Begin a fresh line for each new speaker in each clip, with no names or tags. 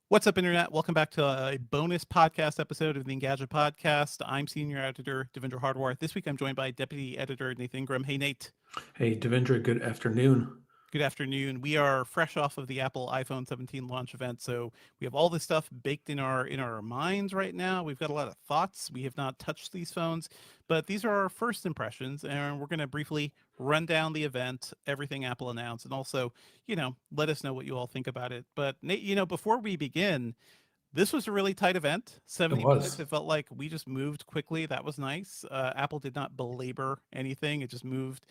What's up, Internet? Welcome back to a bonus podcast episode of the Engadget Podcast. I'm Senior Editor Devendra Hardwar. This week I'm joined by Deputy Editor Nathan Ingram. Hey, Nate.
Hey, Devendra, good afternoon.
Good afternoon. We are fresh off of the Apple iPhone 17 launch event, so we have all this stuff baked in our minds right now. We've got a lot of thoughts. We have not touched these phones, but these are our first impressions, and we're going to briefly run down the event, everything Apple announced, and also, let us know what you all think about it. But Nate, before we begin, this was a really tight event,
It
70 minutes.
was.
It felt like we just moved quickly. That was nice. Apple did not belabor anything. It just moved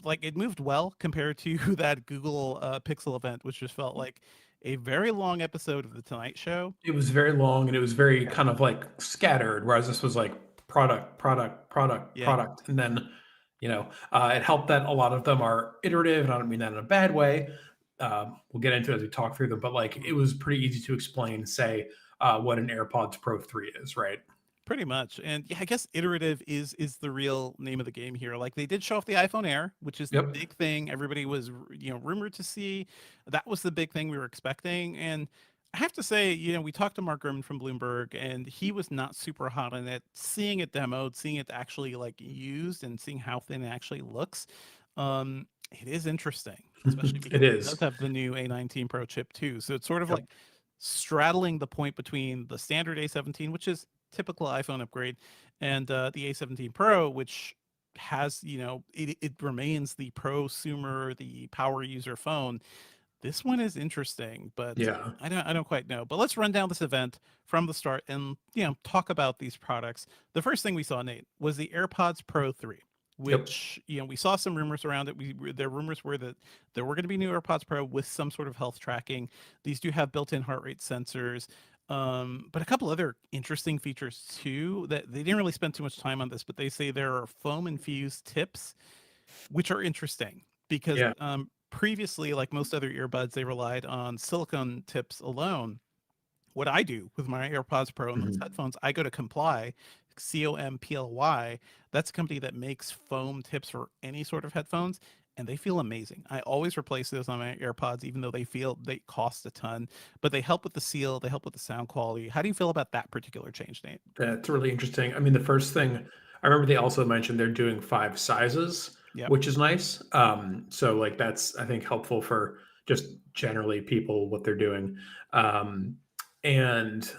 it moved well compared to that Google Pixel event, which just felt like a very long episode of the Tonight Show.
It was very long and it was very kind of like scattered, whereas this was like product, product, product,
Yeah,
product. And then, it helped that a lot of them are iterative, and I don't mean that in a bad way. We'll get into it as we talk through them, but like it was pretty easy to explain, say, what an AirPods Pro 3 is, right?
pretty much. And yeah, I guess iterative is the real name of the game here. Like they did show off the iPhone Air, which is the
Yep.
big thing everybody was rumored to see. That was the big thing we were expecting. And I have to say, we talked to Mark Gurman from Bloomberg, and he was not super hot on it. Seeing it demoed, seeing it actually like used, and seeing how thin it actually looks, it is interesting, especially
It
because it does
is.
have the new A19 Pro chip too. So it's sort of
Yep.
like straddling the point between the standard A17, which is typical iPhone upgrade, and the A17 Pro, which has, it remains the prosumer, the power user phone. This one is interesting, but
Yeah.
I don't quite know. But let's run down this event from the start and talk about these products. The first thing we saw, Nate, was the AirPods Pro 3,
Yep.
which we saw some rumors around it. Their rumors were that there were going to be new AirPods Pro with some sort of health tracking. These do have built-in heart rate sensors, but a couple other interesting features too that they didn't really spend too much time on this. But they say there are foam infused tips, which are interesting because
Yeah.
previously, like most other earbuds, they relied on silicone tips alone. What I do with my AirPods Pro and those
Mhm.
headphones, I go to Comply, Comply. That's a company that makes foam tips for any sort of headphones, and they feel amazing. I always replace those on my AirPods, even though they cost a ton, but they help with the seal, they help with the sound quality. How do you feel about that particular change, Nate?
That's really interesting. I mean, the first thing I remember they also mentioned they're doing 5 sizes,
Yep.
which is nice. So like that's I think helpful for just generally people what they're doing. Um, and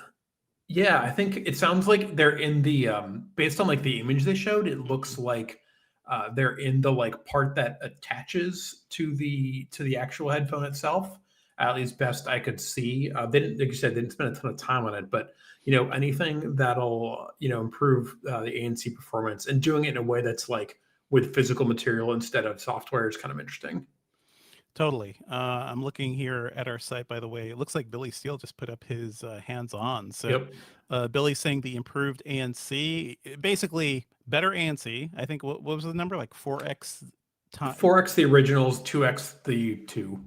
yeah, I think it sounds like they're in the based on like the image they showed, it looks like they're in the like part that attaches to the actual headphone itself. At least best I could see. They didn't, like you said, they didn't spend a ton of time on it, but anything that'll improve the ANC performance and doing it in a way that's like with physical material instead of software is kind of interesting.
Totally. I'm looking here at our site, by the way. It looks like Billy Steele just put up his hands on. So
Yep,
Billy's saying the improved ANC, basically better ANC. I think what was the number? Like 4x time,
4x the originals, 2x the two.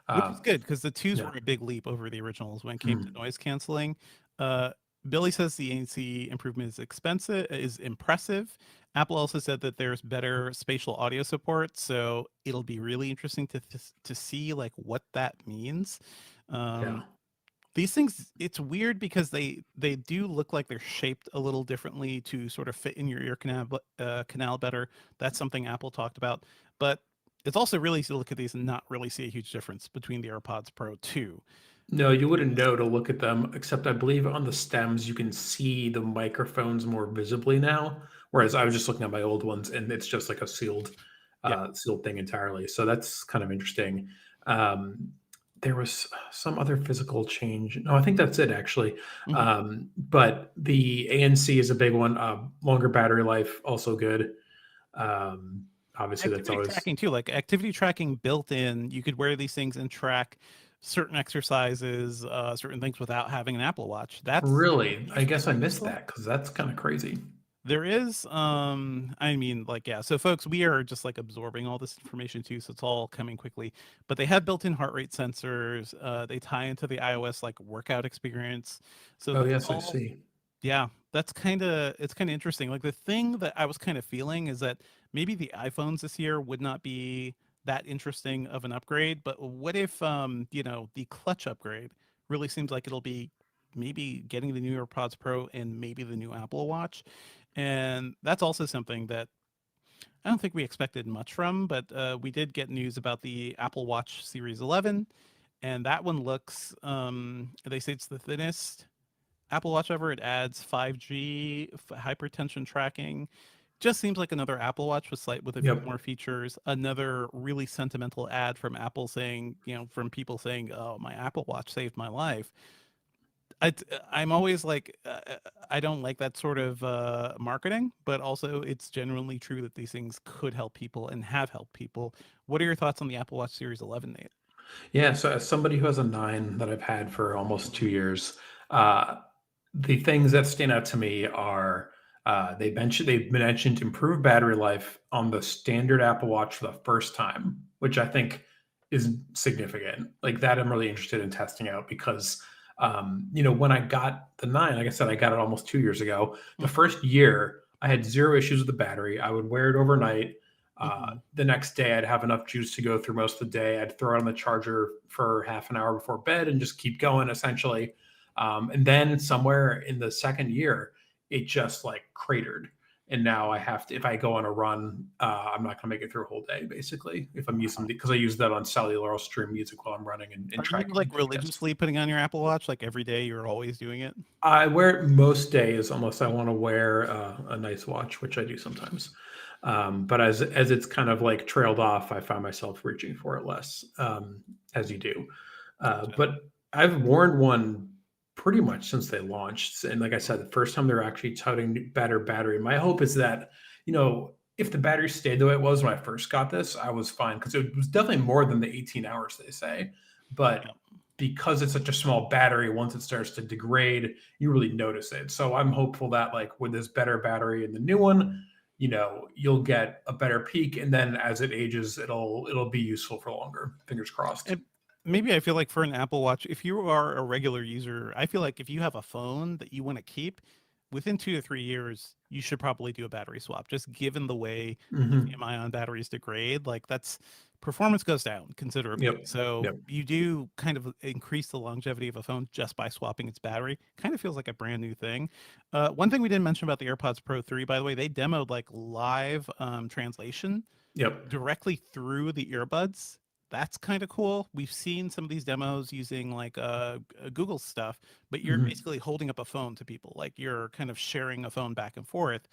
which is
Uh,
good because the twos
yeah.
were a big leap over the originals when it came to
Mhm.
noise canceling. Uh, Billy says the ANC improvement is impressive. Apple also said that there's better spatial audio support, so it'll be really interesting to see like what that means.
Yeah.
Um, these things, it's weird because they do look like they're shaped a little differently to sort of fit in your ear canal better. That's something Apple talked about, but it's also really easy to look at these and not really see a huge difference between the AirPods Pro 2.
No, you wouldn't know to look at them, except I believe on the stems you can see the microphones more visibly now. Whereas I was just looking at my old ones and it's just like a
Yeah.
sealed thing entirely. So that's kind of interesting. Um, there was some other physical change. No, I think that's it actually.
Mhm.
But the ANC is a big one. Longer battery life, also good. Um, obviously, that's
Activity
always
tracking too, like activity tracking built in. You could wear these things and track certain exercises, certain things without having an Apple Watch. That's
really. I guess I
interesting.
missed that because that's kind of crazy.
There is, I mean, like, yeah. So, folks, we are just like absorbing all this information too, so it's all coming quickly. But they have built-in heart rate sensors. They tie into the iOS like workout experience. So
Oh,
that's
yes, I
all.
see.
Yeah, that's it's kind of interesting. Like the thing that I was kind of feeling is that maybe the iPhones this year would not be that interesting of an upgrade, but what if the clutch upgrade really seems like it'll be maybe getting the new AirPods Pro and maybe the new Apple Watch. And that's also something that I don't think we expected much from, but we did get news about the Apple Watch Series 11, and that one looks, they say it's the thinnest Apple Watch ever. It adds 5G hypertension tracking. Just seems like another Apple Watch with a few
Yep.
more features. Another really sentimental ad from Apple saying, from people saying, "Oh, my Apple Watch saved my life." I, I'm always like, I don't like that sort of marketing, but also it's genuinely true that these things could help people and have helped people. What are your thoughts on the Apple Watch Series 11, Nate?
Yeah. So as somebody who has a 9 that I've had for almost 2 years, uh, the things that stand out to me are they mentioned improved battery life on the standard Apple Watch for the first time, which I think is significant. Like that, I'm really interested in testing out because when I got the 9, like I said, I got it almost 2 years ago. The
Mm-hmm.
first year, I had zero issues with the battery. I would wear it overnight.
Mm-hmm.
The next day, I'd have enough juice to go through most of the day. I'd throw it on the charger for half an hour before bed and just keep going essentially. And then somewhere in the second year, it just like cratered. And now I have to, if I go on a run, I'm not going to make it through a whole day, basically, if I'm using because I use that on cellular, I'll stream music while I'm running and
Are you
tracking
like
GPS.
religiously putting on your Apple Watch like every day? You're always doing it?
I wear it most days unless I want to wear a nice watch, which I do sometimes. But as it's kind of like trailed off, I find myself reaching for it less, as you do.
Gotcha.
But I've worn one pretty much since they launched, and like I said, the first time they were actually touting better battery. My hope is that if the battery stayed the way it was when I first got this, I was fine because it was definitely more than the 18 hours they say, but
Yep.
because it's such a small battery, once it starts to degrade, you really notice it. So I'm hopeful that like with this better battery in the new one, you'll get a better peak, and then as it ages, it'll be useful for longer. Fingers crossed.
And maybe I feel like for an Apple Watch, if you are a regular user, I feel like if you have a phone that you want to keep, within 2 to 3 years, you should probably do a battery swap. Just given the way
Hmm.
lithium-ion batteries degrade, like that's performance goes down considerably.
Yep.
So
Yep.
you do kind of increase the longevity of a phone just by swapping its battery. Kind of feels like a brand new thing. One thing we didn't mention about the AirPods Pro 3, by the way, they demoed like live translation
Yep.
directly through the earbuds. That's kind of cool. We've seen some of these demos using like Google stuff, but you're
Hmm.
basically holding up a phone to people, like you're kind of sharing a phone back and forth.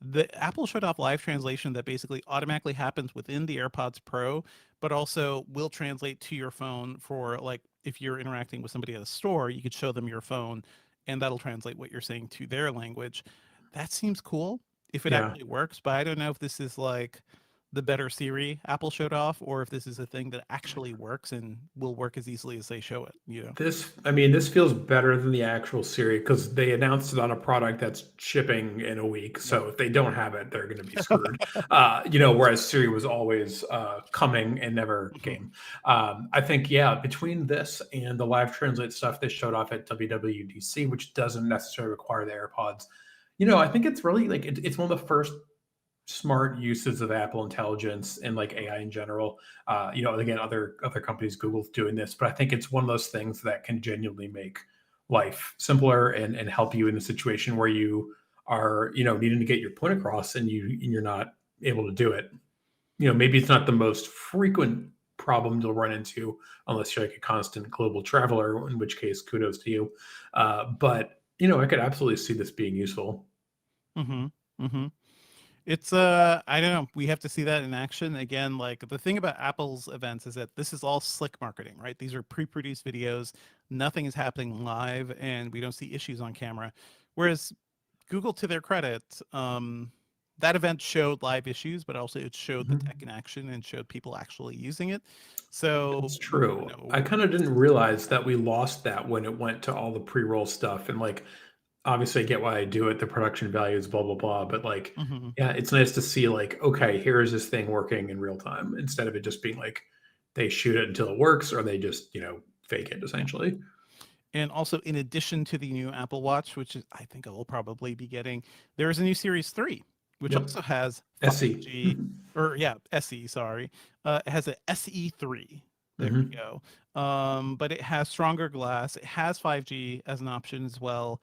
The Apple showed off live translation that basically automatically happens within the AirPods Pro, but also will translate to your phone for like if you're interacting with somebody at a store, you could show them your phone and that'll translate what you're saying to their language. That seems cool if it
Yeah.
actually works, but I don't know if this is like the better Siri Apple showed off, or if this is a thing that actually works and will work as easily as they show it.
This feels better than the actual Siri because they announced it on a product that's shipping in a week.
Yep.
So if they don't have it, they're going to be screwed. Whereas Siri was always coming and never
Mhm.
came. I think, yeah, between this and the live translate stuff they showed off at WWDC, which doesn't necessarily require the AirPods, I think it's really like it's one of the first smart uses of Apple Intelligence and like AI in general. Again, other companies, Google's doing this, but I think it's one of those things that can genuinely make life simpler and help you in a situation where you are needing to get your point across and you're not able to do it. Maybe it's not the most frequent problem you'll run into unless you're like a constant global traveler, in which case kudos to you. But I could absolutely see this being useful.
Mhm. Mhm. It's I don't know. We have to see that in action again. Like the thing about Apple's events is that this is all slick marketing, right? These are pre-produced videos. Nothing is happening live, and we don't see issues on camera. Whereas Google, to their credit, that event showed live issues, but also it showed the tech
Mhm.
in action and showed people actually using it. So
It's true. I kind of didn't realize that we lost that when it went to all the pre-roll stuff. And like, obviously, I get why I do it. The production values, blah blah blah. But like,
Mhm.
yeah, it's nice to see like, okay, here is this thing working in real time instead of it just being like they shoot it until it works or they just fake it
Yeah.
essentially.
And also, in addition to the new Apple Watch, which is, I think I will probably be getting, there is a new Series 3, which
Yep.
also has
SE.
5G, or yeah, SE, sorry. It has a SE3. There you
Hmm.
go. But it has stronger glass. It has 5G as an option as well.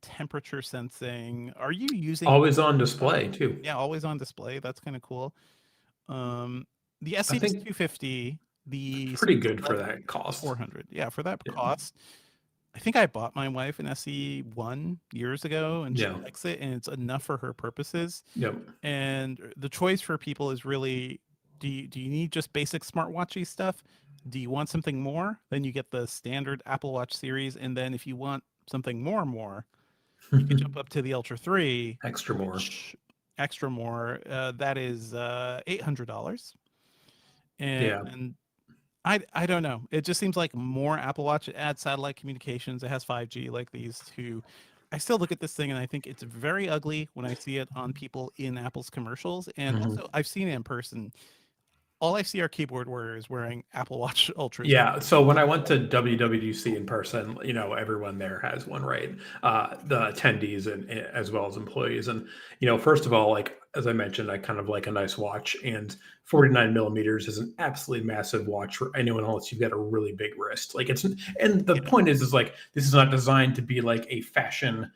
Temperature sensing. Are you using
Always on
uh,
display too.
yeah, always on display. That's kind of cool. Um, the
I
SE is
think
250. The
pretty
Series
good for
11
that
is
cost.
400. Yeah, for that
Yeah.
cost, I think I bought my wife an SE one years ago, and she
Yeah.
likes it, and it's enough for her purposes.
Yep.
And the choice for people is really, do you need just basic smartwatchy stuff? Do you want something more? Then you get the standard Apple Watch series, and then if you want something more, you can jump up to the Ultra 3,
Extra more.
which extra more, that is $800.
Yeah.
And I don't know. It just seems like more Apple Watch. It adds satellite communications. It has 5G like these two. I still look at this thing and I think it's very ugly when I see it on people in Apple's commercials. And also,
Mhm.
I've seen it in person. All I see are keyboard warriors wearing Apple Watch Ultras.
Yeah, so when I went to WWDC in person, everyone there has one, right? The attendees and as well as employees. And, first of all, like as I mentioned, I kind of like a nice watch, and 49 millimeters is an absolutely massive watch for anyone else. You've got a really big wrist. Like and the
Yeah.
point is like this is not designed to be like a fashion,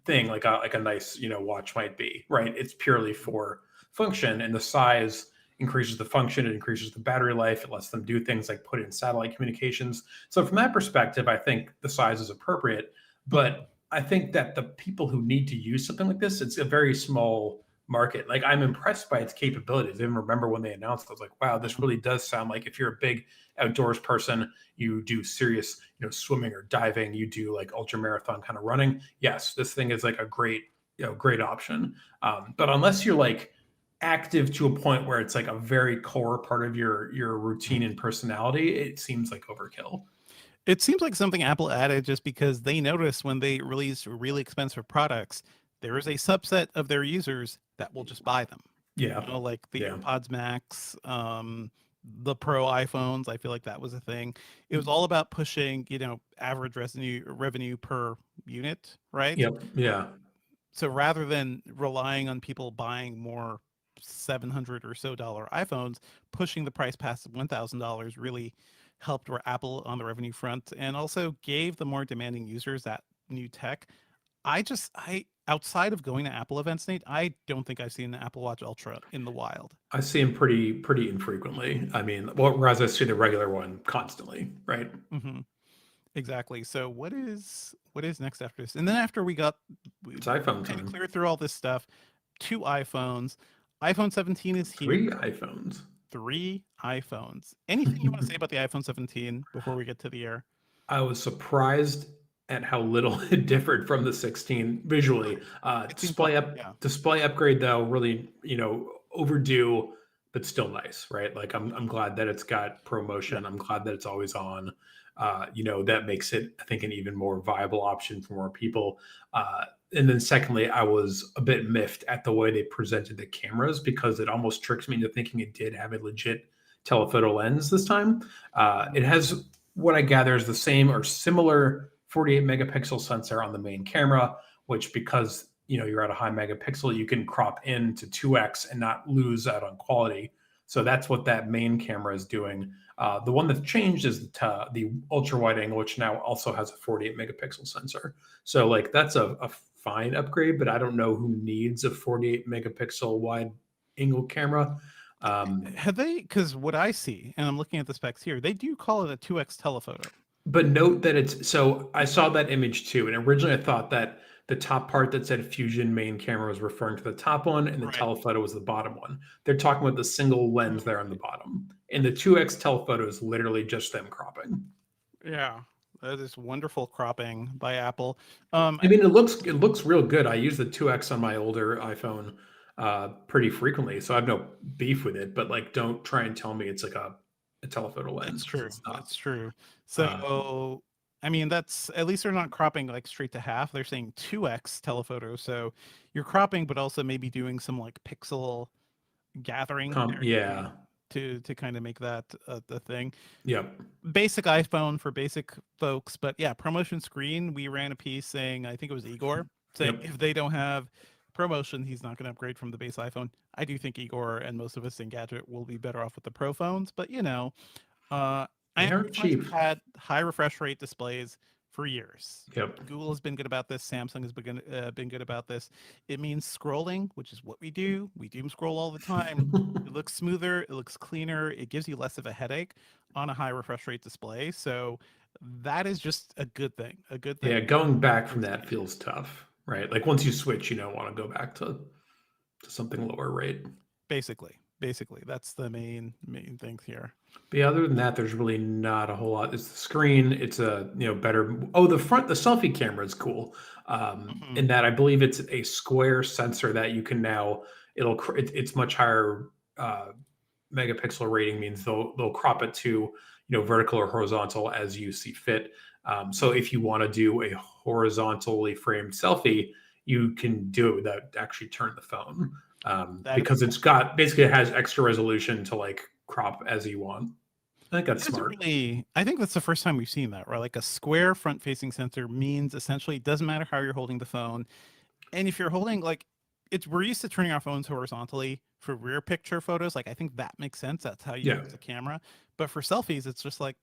thing like a nice watch might be, right? It's purely for function, and the size increases the function, it increases the battery life, it lets them do things like put in satellite communications. So from that perspective, I think the size is appropriate.
Mhm.
But I think that the people who need to use something like this, it's a very small market. Like I'm impressed by its capabilities. I even remember when they announced it, I was like, wow, this
Mhm.
really does sound like if you're a big outdoors person, you do serious, swimming or diving, you do like ultra marathon kind of running. Yes, this thing is like a great option. But unless you're like active to a point where it's like a very core part of your routine and personality, it seems like overkill.
It seems like something Apple added just because they noticed when they release really expensive products, there is a subset of their users that will just buy them.
Yeah.
Like the
Yeah.
AirPods Max, the Pro iPhones. I feel like that was a thing. It was all about pushing, average revenue per unit, right?
Yep. Yeah.
So rather than relying on people buying more 700 or so dollar iPhones, pushing the price past $1,000 really helped where Apple on the revenue front, and also gave the more demanding users that new tech. I outside of going to Apple events, Nate, I don't think I've seen an Apple Watch Ultra in the wild.
I see them pretty infrequently. I mean, well, whereas I see the regular one constantly, right?
Hmm. Exactly. So what is next after this? And then after we
It's iPhone
kind of
time.
cleared through all this stuff, two iPhones. iPhone 17 is here.
Three iPhones.
Three iPhones. Anything you want to say about the iPhone 17 before we get to the air?
I was surprised at how little it differed from the 16 visually.
It seems fine. Yeah.
Display upgrade though, really overdue, but still nice, right? Like I'm glad that it's got
Yeah.
ProMotion. I'm glad that it's always on. That makes it, I think, an even more viable option for more people. And then secondly, I was a bit miffed at the way they presented the cameras because it almost tricks me into thinking it did have a legit telephoto lens this time.
Mhm.
It has what I gather is the same or similar 48 megapixel sensor on the main camera, which because you're at a high megapixel, you can crop in to 2x and not lose out on quality. So that's what that main camera is doing. The one that's changed is the ultra wide angle, which now also has a 48 megapixel sensor. So like that's a fine upgrade, but I don't know who needs a 48 megapixel wide angle camera. Um,
Have they, because what I see, and I'm looking at the specs here, they do call it a 2x telephoto.
But note that it's so I saw that image too, and originally I thought that the top part that said Fusion main camera was referring to the top one, and the
Right.
telephoto was the bottom one. They're talking about the single lens there on the bottom, and the 2x telephoto is literally just them cropping.
Yeah. That is wonderful cropping by Apple.
I mean, it looks real good. I use the 2x on my older iPhone pretty frequently, so I have no beef with it. But like, don't try and tell me it's like a telephoto
That's
lens because
true.
it's not.
That's true.
Uh,
So, I mean, that's at least they're not cropping like straight to half. They're saying 2x telephoto. So you're cropping, but also maybe doing some like pixel gathering there
yeah,
to kind of make that the thing.
yep,
Basic iPhone for basic folks, but yeah, promotion screen. We ran a piece saying, I think it was Igor saying
yep.
if they don't have ProMotion, he's not going to upgrade from the base iPhone. I do think Igor and most of us in Gadget will be better off with the Pro phones, but uh,
They
Android
aren't
phones
cheap.
have had high refresh rate displays for years.
Yep.
Google has been good about this. Samsung has been good about this. It means scrolling, which is what we do. We doom scroll all the time. It looks smoother. It looks cleaner. It gives you less of a headache on a high refresh rate display. So that is just a good thing. A good
Yeah,
thing.
going back from
Android's
that
making.
feels tough, right? Like once you switch, you don't want to go back to something lower rate.
Basically, that's the main thing here.
But yeah, other than that, there's really not a whole lot. It's the screen. It's a better. Oh, the selfie camera is cool.
Hmm.
In that I believe it's a square sensor that you can now. It's much higher uh, megapixel rating means they'll crop it to vertical or horizontal as you see fit. So if you want to do a horizontally framed selfie, you can do it without actually turn the phone
That is
because
cool.
it's got basically it has extra resolution to like crop as you want. I think that's
That is
smart.
really, I think that's the first time we've seen that, right? Like a square front facing sensor means essentially it doesn't matter how you're holding the phone. And if you're holding like we're used to turning our phones horizontally for rear picture photos. Like I think that makes sense. That's how you
Yeah,
use a camera. But for selfies, it's just like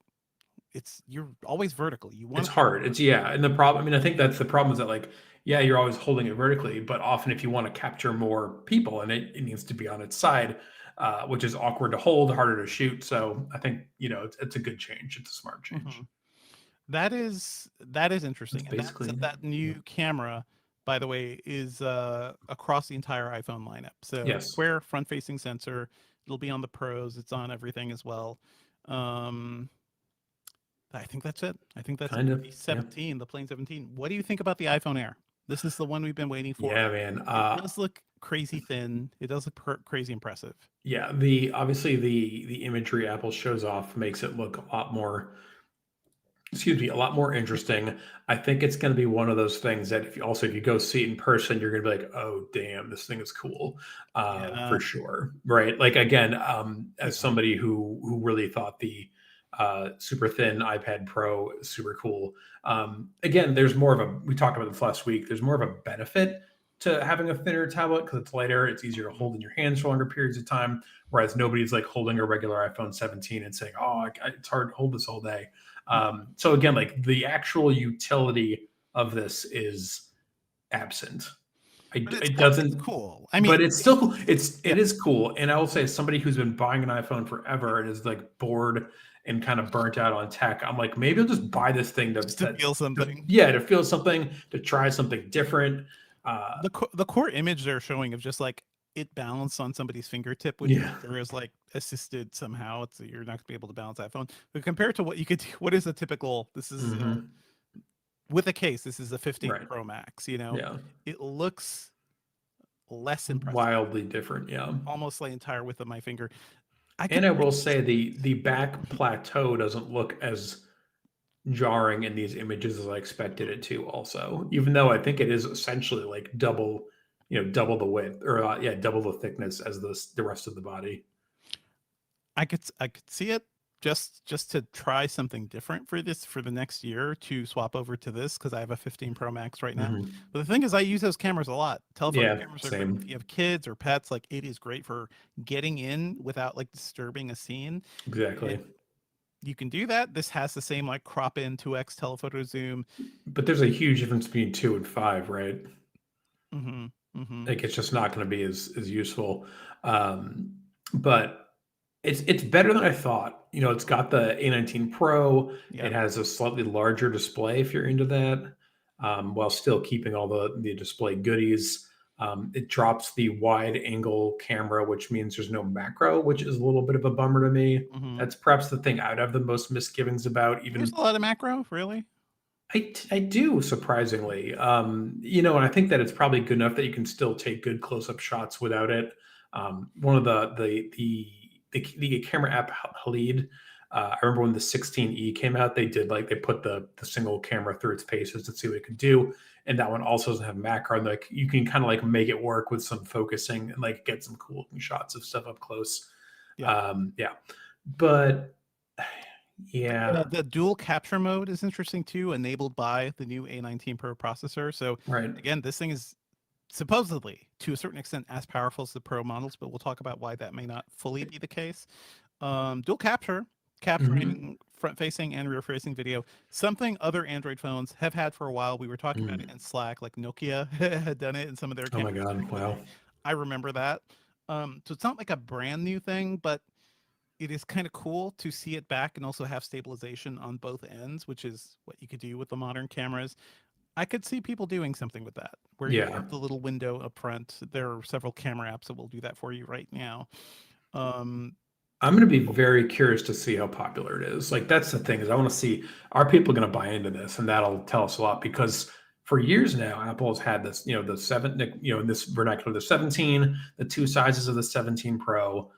you're always vertical. You want
it's
to be
hard. It's yeah, and the problem. I mean, I think that's the problem is that like yeah, you're always holding it vertically, but often if you want to capture more people, and it needs to be on its side, which is awkward to hold, harder to shoot. So I think it's a good change. It's a smart
hmm
change.
that is
That's
interesting. And
basically
that
yeah.
new camera, by the way, is across the entire iPhone lineup. So
Yes,
square front facing sensor. It'll be on the Pros. It's on everything as well. Um, I think that's it. I think that's it.
kind of.
The
Yeah,
17, the plain 17. What do you think about the iPhone Air? This is the one we've been waiting for.
yeah, man.
It does look crazy thin. It does look crazy impressive.
Yeah, the obviously the imagery Apple shows off makes it look a lot more a lot more interesting. I think it's going to be one of those things that if you go see it in person, you're going to be like, oh damn, this thing is cool,
Yeah,
for sure, right? Like again, as
yeah.
somebody who really thought the super thin iPad Pro is super cool. Again, there's more of a we talked about this last week. There's more of a benefit to having a thinner tablet because it's lighter, it's easier to
Mhm.
hold in your hands for longer periods of time. Whereas nobody's like holding a regular iPhone 17 and saying, "Oh, it's hard to hold this all day."
Mhm.
So again, like the actual utility of this is absent.
But
It
it's
doesn't,
cool. I
but
mean,
it's still cool.
yeah,
It is cool. And I will say, as somebody who's been buying an iPhone forever and is like bored and kind of burnt out on tech, I'm like, maybe I'll just buy this thing
just to feel something.
yeah, to feel something, to try something different.
The core image they're showing of just like it balanced on somebody's fingertip, which I'm
Yeah.
sure is like assisted somehow. It's you're not going to be able to balance that phone. But compared to what you could do, what is a typical? This is
Hmm.
with a case. This is a 15
Right.
Pro Max.
Yeah.
It looks less impressive,
Wildly different. Yeah.
almost the entire width of my finger. I
And
could
I will
really
say the
yeah.
back plateau doesn't look as jarring in these images as I expected
Mhm.
it to also, even though I think it is essentially like double, double the width or yeah, double the thickness as the rest of the body.
I could see it just to try something different for this for the next year to swap over to this because I have a 15 Pro Max right now.
Hmm.
But the thing is, I use those cameras a lot. Telephoto
Yeah,
cameras are great if
same.
you have kids or pets. Like it is great for getting in without like disturbing a scene. And
Exactly.
you can do that. This has the same like crop in 2x telephoto zoom.
But there's a huge difference between 2 and 5, right?
Hmm. Hmm.
Like it's just not going to be as useful. Um, but it's better than I thought. It's got the A19 Pro. It
Yep.
has a slightly larger display if you're into that, while still keeping all the display goodies. It drops the wide angle camera, which means there's no macro, which is a little bit of a bummer to me.
Hmm.
That's perhaps the thing I'd have the most misgivings about.
There's
Even
a lot of macro, really.
I do surprisingly, and I think that it's probably good enough that you can still take good close up shots without it. One of the camera app Halid. I remember when the 16E came out, they put the single camera through its paces to see what it could do, and that one also doesn't have macro. And like you can kind of like make it work with some focusing and like get some cool looking shots of stuff up close.
Yeah.
Yeah, but yeah,
The dual capture mode is interesting too, enabled by the new A19 Pro processor. So
right.
again, this thing is supposedly to a certain extent as powerful as the Pro models, but we'll talk about why that may not fully be the case. Dual capture,
Hmm.
capturing front-facing and rear-facing video, something other Android phones have had for a while. We were talking about it
Mm.
in Slack, like Nokia had done it in some of their
Oh my
cameras
God!
briefly.
Wow.
I remember that. So it's not like a brand new thing, but it is kind of cool to see it back and also have stabilization on both ends, which is what you could do with the modern cameras. I could see people doing something with that, where you
Yeah.
have the little window up front. There are several camera apps that will do that for you right now. Um,
I'm going to be very curious to see how popular it is. Like that's the thing is I want to see are people going to buy into this, and that'll tell us a lot because for years now Apple has had this, the in this vernacular, the 17, the two sizes of the 17 Pro.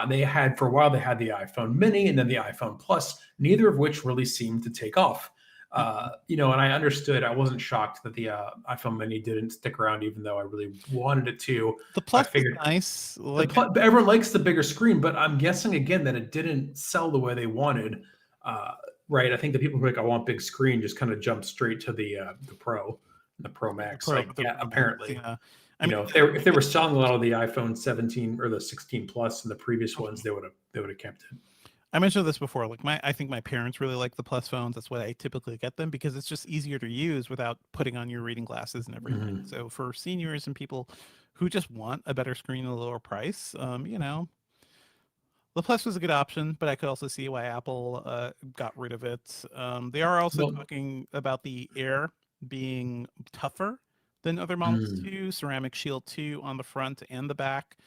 They had for a while they had the iPhone Mini and then the iPhone Plus, neither of which really seemed to take off.
mhm.
And I understood. I wasn't shocked that the iPhone Mini didn't stick around, even though I really wanted it to.
The
I
Plus is
figured
nice. Like, I,
everyone likes the bigger screen, but I'm guessing again that it didn't sell the way they wanted. Uh, right? I think the people who are like I want big screen just kind of jump straight to the Pro
the
Max.
Pro,
Like
the,
yeah,
the Max,
apparently,
yeah. I mean,
if they were selling a lot of the iPhone 17 or the 16 Plus and the previous ones, they would have kept it.
I mentioned this before. Like I think my parents really like the Plus phones. That's why I typically get them because it's just easier to use without putting on your reading glasses and everything.
Hmm.
So for seniors and people who just want a better screen at a lower price, the Plus was a good option, but I could also see why Apple got rid of it. They are also
Well,
talking about the Air being tougher than other models
mm,
too. Ceramic Shield 2 on the front and the back.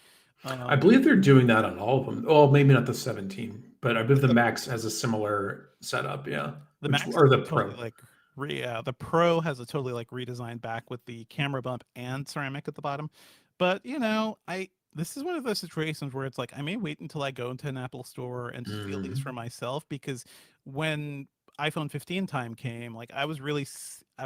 I
Um,
believe they're doing that on all of them. Well, maybe not the 17, but I believe the
the,
Max has a similar setup. Yeah,
the
which
Max
or
has
the
a totally
Pro.
the Pro has a totally like redesigned back with the camera bump and ceramic at the bottom. But I this is one of those situations where it's like I may wait until I go into an Apple store and feel these for
Mm,
myself because when iPhone 15 time came, like I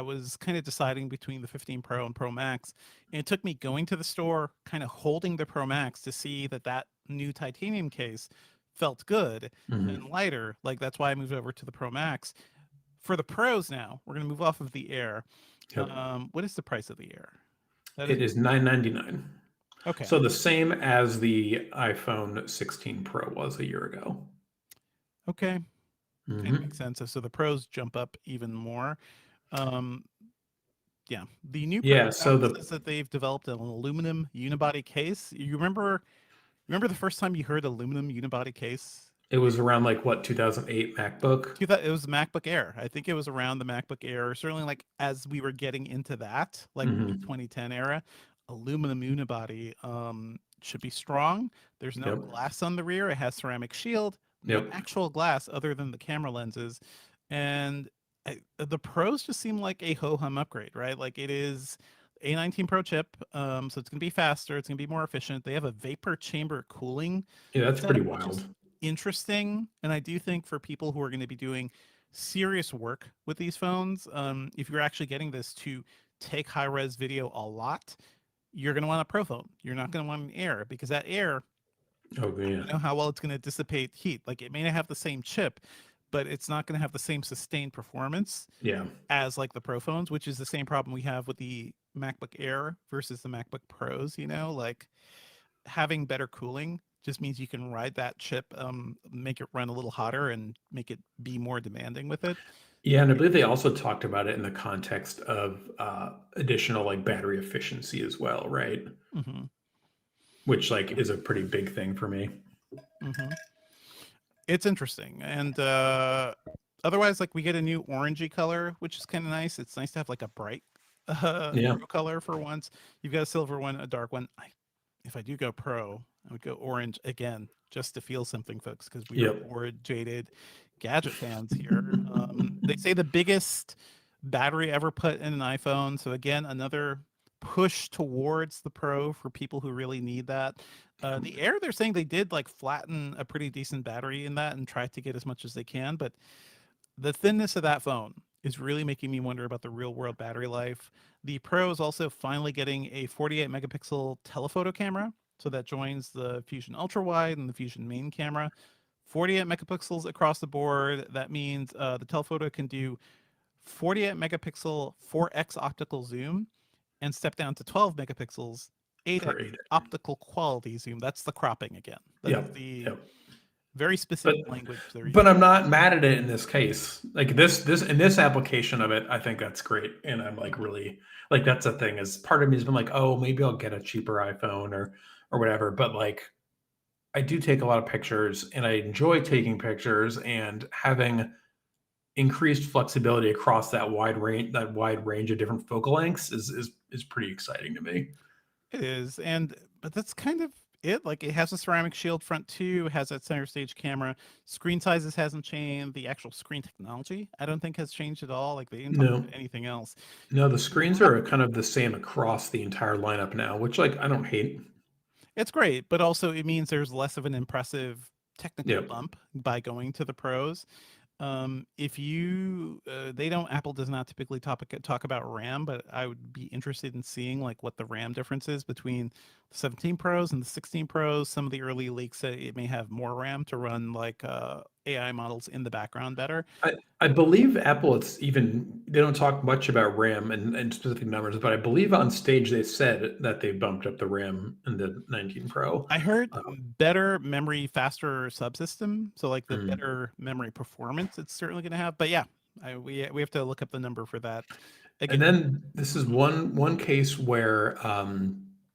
was kind of deciding between the 15 Pro and Pro Max, and it took me going to the store, kind of holding the Pro Max to see that new titanium case felt good and
mhm.
lighter. Like that's why I moved over to the Pro Max. For the Pros now, we're going to move off of the Air.
Yep.
What is the price of the Air? That is
It is 999.
okay.
So the same as the iPhone 16 Pro was a year ago.
Okay, kind of makes
Hmm.
sense. So the Pros jump up even more. Um, yeah, the new
Yeah.
Pro
So
app
the
says that they've developed an aluminum unibody case. You remember the first time you heard aluminum unibody case?
it was around like what 2008 MacBook.
It was the MacBook Air. I think it was around the MacBook Air, certainly like as we were getting into that, like mid
Hmm.
2010 era. Aluminum unibody should be strong. There's no
Yep.
glass on the rear. It has ceramic shield, no
Yep.
actual glass other than the camera lenses. And the Pros just seem like a ho-hum upgrade, right? Like it is A19 Pro chip, so it's going to be faster. It's going to be more efficient. They have a vapor chamber cooling
Yeah, that's pretty
setup, which
wild.
is interesting. And I do think for people who are going to be doing serious work with these phones, if you're actually getting this to take high res video a lot, you're going to want a Pro phone. You're not going to want an Air because that Air,
Oh
I
yeah.
don't know how well it's going to dissipate heat. Like it may not have the same chip, but it's not going to have the same sustained performance
Yeah.
as like the Pro phones, which is the same problem we have with the MacBook Air versus the MacBook Pros. Like having better cooling just means you can ride that chip, make it run a little hotter and make it be more demanding with it.
Yeah, and I believe they also talked about it in the context of additional like battery efficiency as well, right?
Hmm.
Which like is a pretty big thing for me.
Hmm. It's interesting. And otherwise, like we get a new orangey color, which is kind of nice. It's nice to have like a bright
Yeah.
Pro color for once. You've got a silver one, a dark one. If I do go Pro, I would go orange again just to feel something, folks, because we are
Yep.
bored, jaded gadget fans here. They say the biggest battery ever put in an iPhone. So again, another push towards the Pro for people who really need that. The Air, they're saying they did like flatten a pretty decent battery in that and try to get as much as they can, but the thinness of that phone is really making me wonder about the real world battery life. The Pro is also finally getting a 48 megapixel telephoto camera. So that joins the Fusion Ultra Wide and the Fusion main camera. 48 megapixels across the board. That means the telephoto can do 48 megapixel 4x optical zoom and step down to 12 megapixels, 8x
for 8.
optical quality zoom. That's the cropping again. That's
Yep.
the
Yep.
very
But
specific language they're
but
using.
I'm not mad at it in this case. Like this in this application of it, I think that's great. And I'm like really like that's the thing is part of me has been like, oh, maybe I'll get a cheaper iPhone or whatever. But like I do take a lot of pictures and I enjoy taking pictures and having increased flexibility across that wide range of different focal lengths is pretty exciting to me.
It is, and but that's kind of it. Like it has a ceramic shield front too, has that center stage camera. Screen sizes hasn't changed. The actual screen technology, I don't think has changed at all. Like they didn't talk
No.
about anything else.
No, the
The
screens
front,
are kind of the same across the entire lineup now, which like I don't hate.
it's great, but also it means there's less of an impressive technical
Yep.
bump by going to the pros. If you they don't Apple does not typically talk about RAM, but I would be interested in seeing like what the RAM difference is between the 17 Pros and the 16 Pros. Some of the early leaks say it may have more RAM to run like AI models in the background better.
I believe Apple, it's even, they don't talk much about RAM and specific numbers, but I believe on stage they said that they bumped up the RAM in the 19 Pro.
I heard
Uh,
better memory, faster subsystem, so like the
mm.
better memory performance it's certainly going to have. But yeah, we have to look up the number for that
And
again.
then this is one case where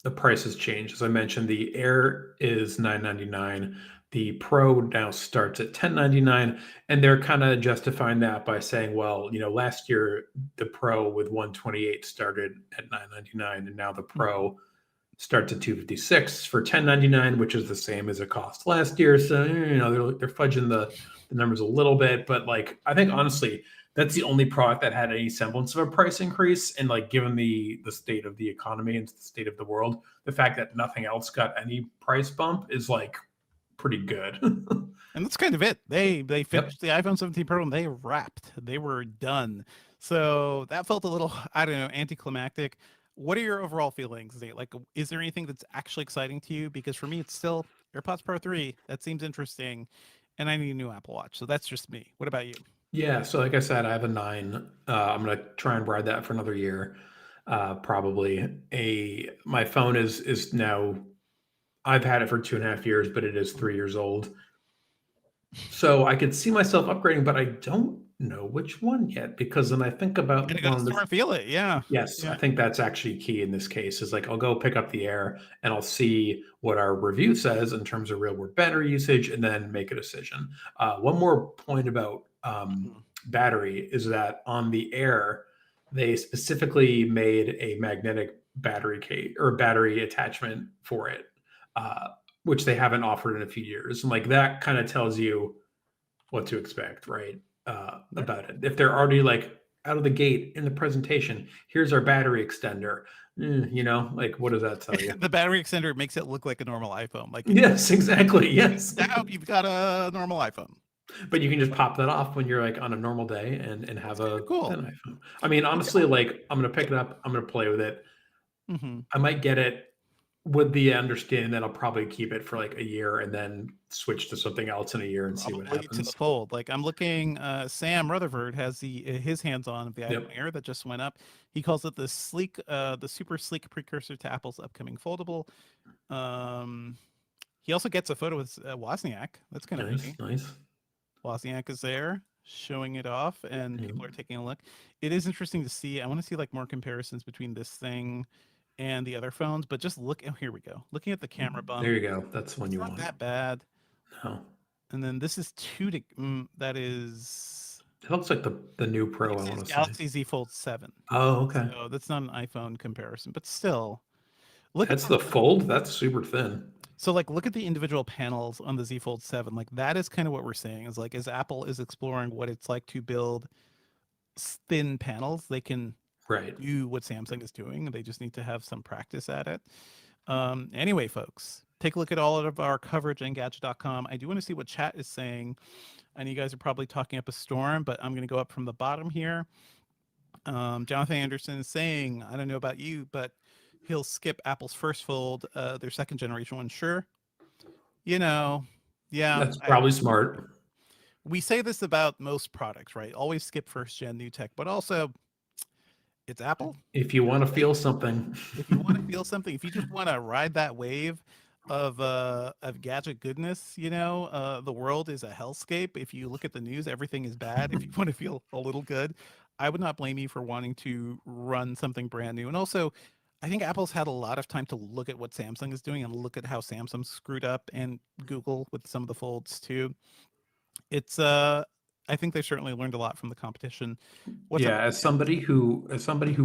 the price has changed. As I mentioned, the Air is 999. The Pro now starts at 1099, and they're kind of justifying that by saying, well, last year the Pro with 128 started at 999, and now the
Mhm.
Pro starts at 256 for 1099, which is the same as it cost last year. So they're fudging the numbers a little bit, but like I think honestly that's the only product that had any semblance of a price increase. And like given the state of the economy and the state of the world, the fact that nothing else got any price bump is like pretty good.
And that's kind of it. They
Yep.
finished the iPhone 17 Pro and they wrapped. They were done. So that felt a little, I don't know, anticlimactic. What are your overall feelings, Nate? Like, is there anything that's actually exciting to you? Because for me, it's still AirPods Pro 3. That seems interesting. And I need a new Apple Watch. So that's just me. What about you?
Yeah. So like I said, I have a 9. I'm gonna try and ride that for another year. Probably a my phone is now I've had it for 2.5 years, but it is 3 years old. So I could see myself upgrading, but I don't know which one yet because then I think
You gotta
about
go to
one
the
of
store
the
and feel it. Yeah.
yes, I
Yeah.
think that's actually key in this case is like I'll go pick up the Air and I'll see what our review says in terms of real world battery usage and then make a decision. One more point about
Mhm.
battery is that on the Air, they specifically made a magnetic battery case or battery attachment for it, uh, which they haven't offered in a few years. And like that kind of tells you what to expect, right?
Yeah.
About it. If they're already like out of the gate in the presentation, here's our battery extender. Like what does that tell you?
The battery extender makes it look like a normal iPhone. Like
Yes, exactly. Yes.
now you've got a normal iPhone.
But
It's
you can
pretty
just
funny.
pop that off when you're like on a normal day and have
It's kind
a
of cool.
an iPhone. I mean,
Look,
honestly, like I'm gonna
yeah.
pick it up, I'm gonna play with it.
Mhm.
I might get it with the understanding that I'll probably keep it for like a year and then switch to something else in a year and see what
Probably to the
happens.
fold. Like I'm looking, Sam Rutherford has his hands on the iPhone
Yep.
Air that just went up. He calls it the super sleek precursor to Apple's upcoming foldable. Um, he also gets a photo with Wozniak. That's kind of
Nice,
funny.
nice.
Wozniak is there showing it off, and
Yep.
people are taking a look. It is interesting to see. I want to see like more comparisons between this thing and the other phones, but just look. Oh, here we go. Looking at the camera bump,
There you go. That's the one
it's
you
not
want.
that bad.
No.
And then this is that is
It looks like the new Pro, I
this is
want to say.
Galaxy Z Fold 7.
Oh, okay.
So that's not an iPhone comparison, but still look at
That's the fold. That's super thin.
so like look at the individual panels on the Z Fold 7. Like that is kind of what we're saying is like as Apple is exploring what it's like to build thin panels, they can
Right.
do what Samsung is doing. They just need to have some practice at it. Anyway, folks, take a look at all of our coverage on Engadget.com. I do want to see what chat is saying. I know you guys are probably talking up a storm, but I'm going to go up from the bottom here. Jonathan Anderson is saying, I don't know about you, but he'll skip Apple's first fold, their second generation one. Sure. You know, yeah,
That's probably smart.
we say this about most products, right? Always skip first gen new tech, but also It's Apple.
If you
You're
want to
safe.
feel something.
If you want to feel something, if you just want to ride that wave of gadget goodness, the world is a hellscape. If you look at the news, everything is bad. If you want to feel a little good, I would not blame you for wanting to run something brand new. And also, I think Apple's had a lot of time to look at what Samsung is doing and look at how Samsung screwed up, and Google with some of the folds too. It's I think they certainly learned a lot from the competition. What's up,
Yeah, as somebody who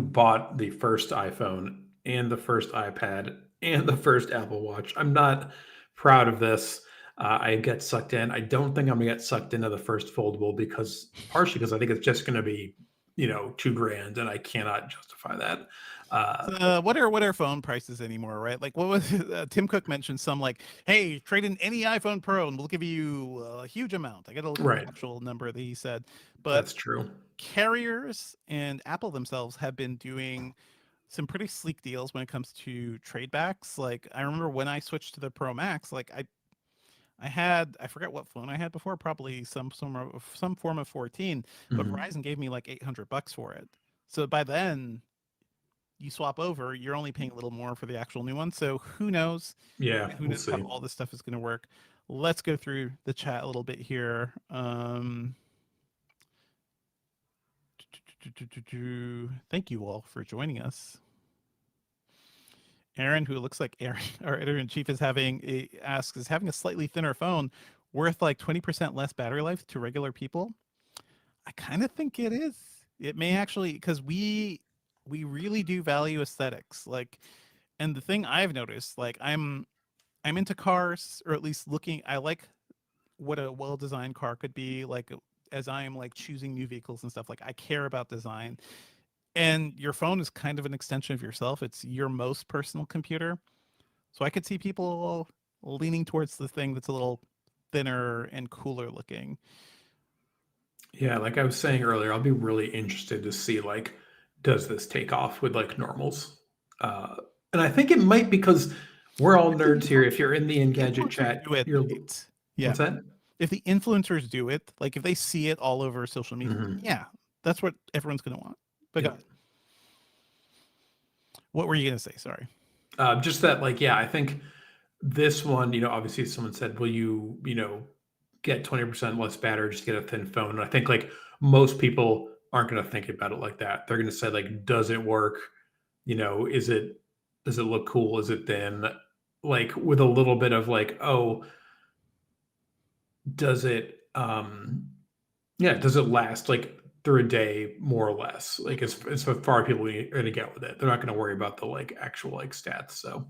bought the first iPhone and the first iPad and the first Apple Watch, I'm not proud of this. I get sucked in. I don't think I'm gonna get sucked into the first foldable because partially because I think it's just gonna be, $2 grand, and I cannot justify that. Uh,
what are phone prices anymore, right? Like what was Tim Cook mentioned some like, hey, trade in any iPhone Pro and we'll give you a huge amount. I got to look at the
right,
actual number that he said, but
that's true.
carriers and Apple themselves have been doing some pretty sleek deals when it comes to trade backs. Like I remember when I switched to the Pro Max, like I forget what phone I had before, probably some form of 14, but
Mhm.
Verizon gave me like $800 for it. So by then you swap over, you're only paying a little more for the actual new one. So who knows?
Yeah,
Who
we'll
knows how
see.
all this stuff is going to work? Let's go through the chat a little bit here. Thank you all for joining us. Aaron, who looks like Aaron, our editor in chief, asks, is having a slightly thinner phone worth like 20% less battery life to regular people? I kind of think it is. It may actually, because we really do value aesthetics. Like, and the thing I've noticed, like I'm into cars, or at least looking. I like what a well-designed car could be like as I am like choosing new vehicles and stuff. Like I care about design, and your phone is kind of an extension of yourself. It's your most personal computer. So I could see people leaning towards the thing that's a little thinner and cooler looking.
Yeah, like I was saying earlier, I'll be really interested to see like, does this take off with like normals? Uh, and I think it might because we're all
If the
nerds here. If you're in the Engadget
influencers
chat,
do it,
you're
right? Yeah.
what's that?
If the influencers do it, like if they see it all over social media,
Hmm.
yeah, that's what everyone's going to want. But
Yep.
God, what were you going to say? Sorry.
Just that, like, yeah, I think this one, obviously someone said, will you, get 20% less battery, just get a thin phone? And I think like most people aren't going to think about it like that. They're going to say like, does it work? Does it look cool? Is it thin? Like with a little bit of like, oh, does it, yeah, does it last like through a day more or less? Like as far as people are going to get with it, they're not going to worry about the like actual like stats. So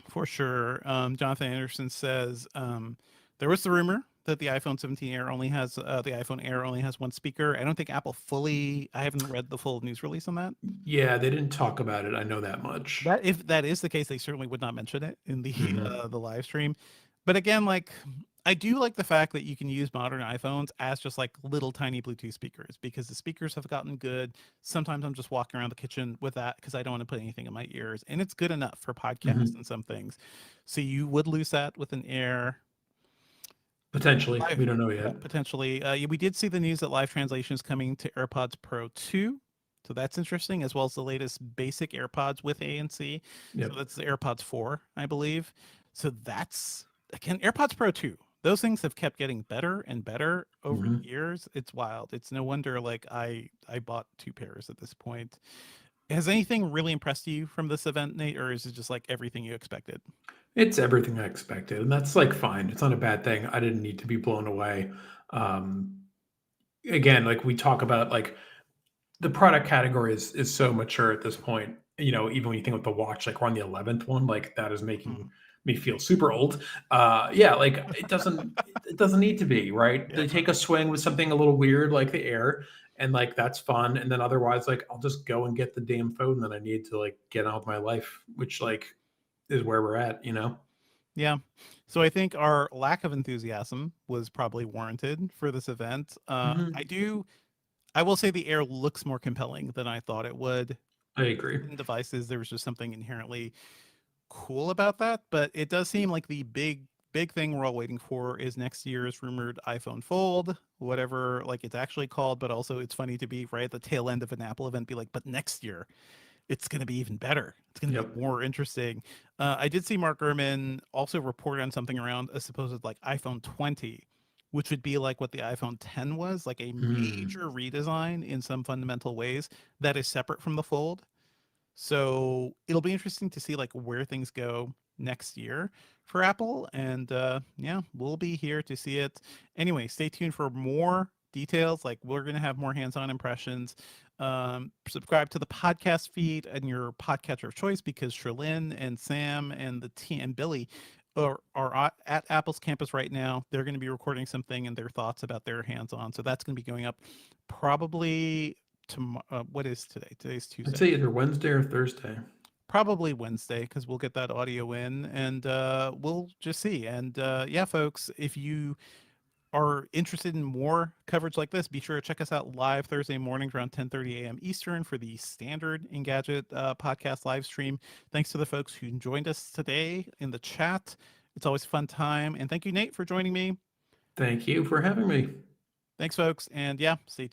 For sure. Jonathan Anderson says there was the rumor that the iPhone Air only has one speaker. I don't think Apple fully. I haven't read the full news release on that.
yeah, they didn't talk about it. I know that much.
That if that is the case, they certainly would not mention it in the
Hmm.
the live stream. But again, like I do like the fact that you can use modern iPhones as just like little tiny Bluetooth speakers because the speakers have gotten good. Sometimes I'm just walking around the kitchen with that because I don't want to put anything in my ears, and it's good enough for podcasts
Hmm.
and some things. So you would lose that with an Air.
Potentially,
Live,
we don't know
yeah,
yet.
potentially. Yeah, we did see the news that live translation is coming to AirPods Pro 2. So that's interesting, as well as the latest basic AirPods with ANC. So
Yep.
that's the AirPods 4, I believe. So that's, again, AirPods Pro 2. Those things have kept getting better and better over the
Hmm.
years. It's wild. It's no wonder like I bought two pairs at this point. Has anything really impressed you from this event, Nate, or is it just like everything you expected?
It's everything I expected, and that's like fine. It's not a bad thing. I didn't need to be blown away. Um, Again, like we talk about, like the product category is so mature at this point. Even when you think with the watch, like we're on the 11th one, like that is making
Mhm.
me feel super old. Yeah, like it doesn't need to be, right?
Yeah.
They take a swing with something a little weird like the Air, and like that's fun. And then otherwise, like I'll just go and get the damn phone that I need to like get on with my life, which like is where we're at.
Yeah. So I think our lack of enthusiasm was probably warranted for this event.
Hmm.
I will say the Air looks more compelling than I thought it would.
I agree.
In devices, there was just something inherently cool about that, but it does seem like the big big thing we're all waiting for is next year's rumored iPhone Fold, whatever like it's actually called. But also, it's funny to be right at the tail end of an Apple event, be like, but next year it's going to be even better. It's going to be
Yep.
more interesting. I did see Mark Gurman also report on something around a supposed like iPhone 20, which would be like what the iPhone 10 was, like a
Mm.
major redesign in some fundamental ways that is separate from the Fold. So it'll be interesting to see like where things go next year for Apple. And yeah, we'll be here to see it. Anyway, stay tuned for more details. Like we're gonna have more hands-on impressions. Subscribe to the podcast feed and your podcatcher of choice because Sherlyn and Sam and the team and Billy are at Apple's campus right now. They're going to be recording something and their thoughts about their hands-on. So that's going to be going up probably tomorrow. What is today? Today's
I'd
Tuesday.
say either Wednesday or Thursday.
Probably Wednesday because we'll get that audio in and we'll just see. And yeah, folks, if you are interested in more coverage like this, be sure to check us out live Thursday mornings around 10:30 a.m. Eastern for the standard Engadget podcast live stream. Thanks to the folks who joined us today in the chat. It's always a fun time. And thank you, Nate, for joining me.
Thank you for having me.
Thanks, folks. And yeah, stay tuned.